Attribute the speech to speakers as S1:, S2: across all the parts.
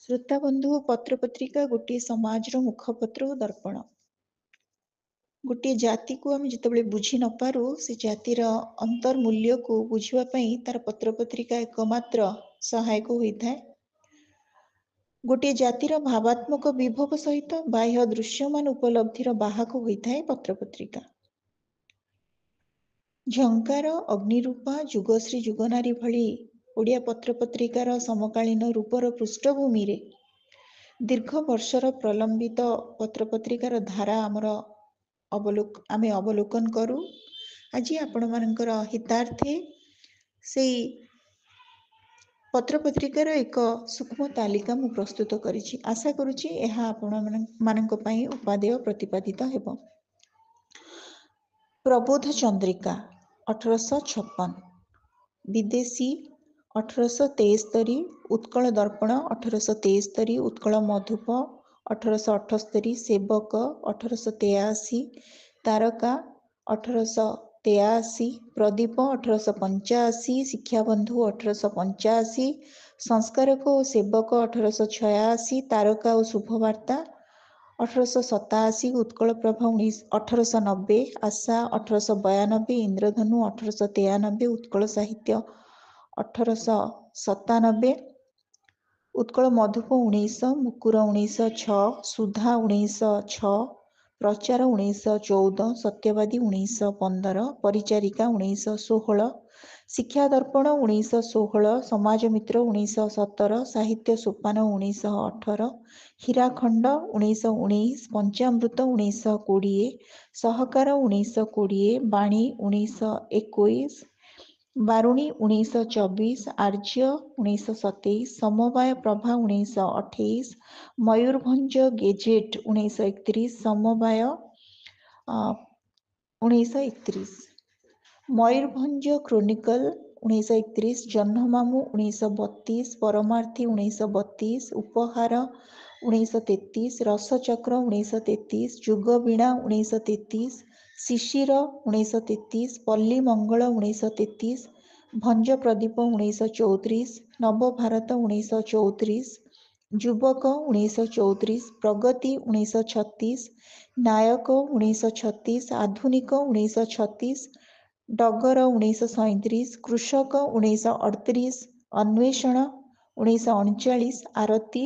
S1: श्रोता बंधु पत्रपत्रिका गोटे समाज मुखपत्र और दर्पण। गोटे जाति को आम जिते बुझी न पारू से जातिर अंतर्मूल्य को बुझापी तार पत्रपत्रिका एकमात्र सहायक होता है। गोटे जातिर भावात्मक विभव सहित बाह्य दृश्यमान उपलब्धिर बाहक होता है पत्रपत्रिका। झंकार अग्निरूपा जुगश्री जुगनारी भली ओडिया पत्रपत्रिकार समकालीन रूपर पृष्ठभूमि रे दीर्घ वर्षर प्रलंबित पत्रपत्रिकार धारा आमे अवलोकन करू। आज आपण मानकर हितार्थे से पत्रपत्रिकार एक सूक्ष्म तालिका मु प्रस्तुत करिछि। आशा करुछि एहा आपण मानक पई उपादेय प्रतिपादित हेबो। प्रबोध चंद्रिका 1856, विदेशी 1873, उत्कल दर्पण 1873, उत्कल मधुप 1878, सेवक 1883, तारका 1883, प्रदीप 1885, शिक्षाबंधु 1885, संस्कारक और सेवक 1886, तारका और शुभवार्ता 1887, उत्कल प्रभा 1890, आशा 1892, इंद्रधनु 1893, उत्कल साहित्य 1897, उत्कल मधुप 1900, मुकुर 1906, सुधा 1906, प्रचार 1914, सत्यवादी 1915, परिचारिका 1916, शिक्षा दर्पण 1916, समाज मित्र 1917, साहित्य सोपान 1918, हीराखंड 1919, पंचामृत 1920, सहकार 1920, बाणी 1921, बारुणी 1924, आर्य 1927, समवाय प्रभा 1928, मयूरभंज गेजेट 1931, समवाय 1931, मयूरभंज क्रोनिकल 1931, जह्नमामू 1932, परमार्थी 1932, उपहार 1933, रसचक्र 1933, जुगवीणा 1933, शिशिर 1933, पल्ली मंगल 1933, भंज प्रदीप 1934, नवभारत 1934, युवक 1934, प्रगति 1936, नायक 1936, आधुनिक 1936, डगर 1937, कृषक 1938, अन्वेषण 1939, आरती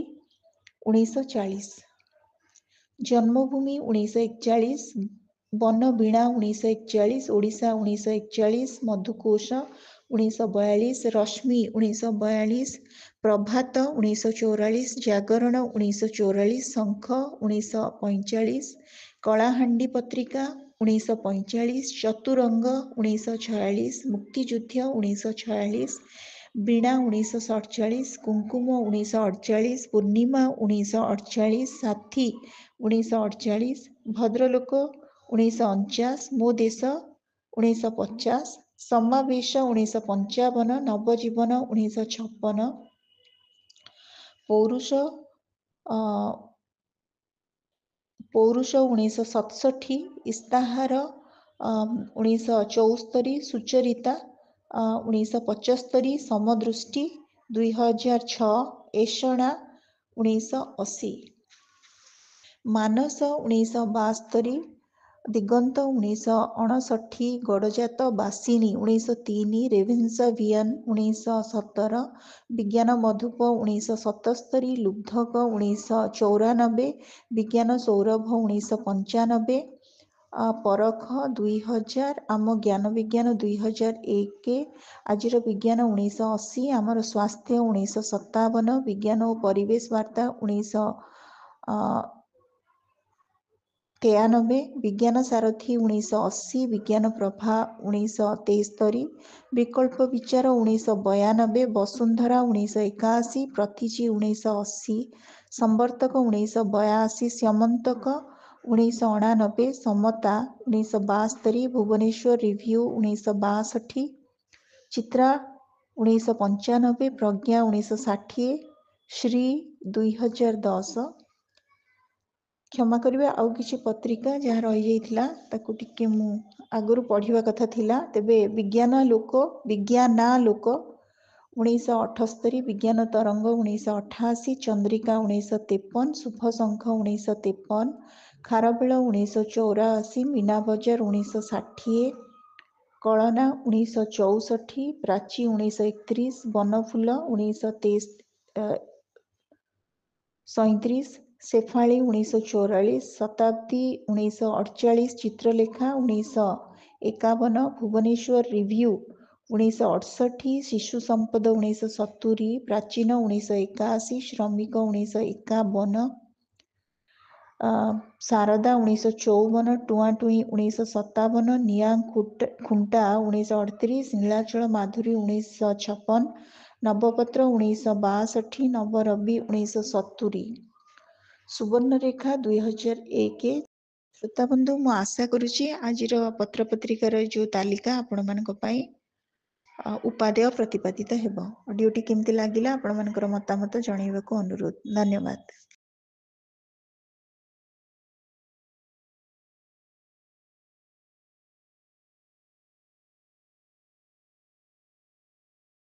S1: 1940, जन्मभूमि 1941, वन वीणा 1941, ओडिशा 1941, मधुकोश 1942, रश्मि 1942, प्रभात 1944, जागरण 1944, शंख 1945, कलाहांडी पत्रिका 1945, चतुरंग 1946, मुक्तियुद्ध 1946, वीणा 1947, कुंकुम 1948, पूर्णिमा 1948, साथी 1948, भद्रलोक 1949, मो देश 1950, समावेश 1955, नवजीवन 1956, पौरुष 1967, इस्ताहार 1974, सुचरिता 1975, समदृष्टि 2006, एषणा 1980, मानस 1972, दिगंत 1959, गड़जात बासिनी 1903, रेभेन्सा भियन 1917, विज्ञान मधुप 1977, लुब्धक 1994, विज्ञान सौरभ 1995, परख 2000, आम ज्ञान विज्ञान 2001, आजिर विज्ञान 1980, आमर स्वास्थ्य 1957, विज्ञान और परिवेश वार्ता 1993, विज्ञान सारथी 1980, विज्ञान प्रभा 1973, विकल्प विचार 1992, वसुंधरा 1981, प्रतिची 1980, संवर्तक 1982, स्यमंतक 1989, समता 1972, भुवनेश्वर रिव्यू 1962, चित्रा 1995, प्रज्ञा 1960, श्री 2010, क्षमा करिवे आउ किछि पत्रिका जहाँ रही जाइथिला ताकू टिके मु आगरु पढ़िवा कथा थिला। तेबे विज्ञाना लोक 1978 विज्ञान तरंग 1988 चंद्रिका 1953 शुभ शंख 1953 खारबेल 1984 मीना बजार 1960 कलना 1964 प्राची 1931 बनफुल 1937 शेफाली 1944 शताब्दी 1948 चित्रलेखा 1951 भुवनेश्वर रिव्यू 1968 शिशु संपद 1970 प्राचीन 1981 श्रमिक 1951 शारदा 1954 टुआटुई 1957 निया खुंटा 1938 नीलाचल माधुरी 1956 नवपत्र 1962 नवरवि 1970 सुवर्णरेखा 2001 श्रोता बंधु मु आशा करुछि आजिर पत्र पत्रिकार जो तालिका आपण मानक पई उपादेय प्रतिपादित हेबो। ऑडियोटी केमती लागिला आपण मानकर मतामत जणाइबाको अनुरोध। धन्यवाद।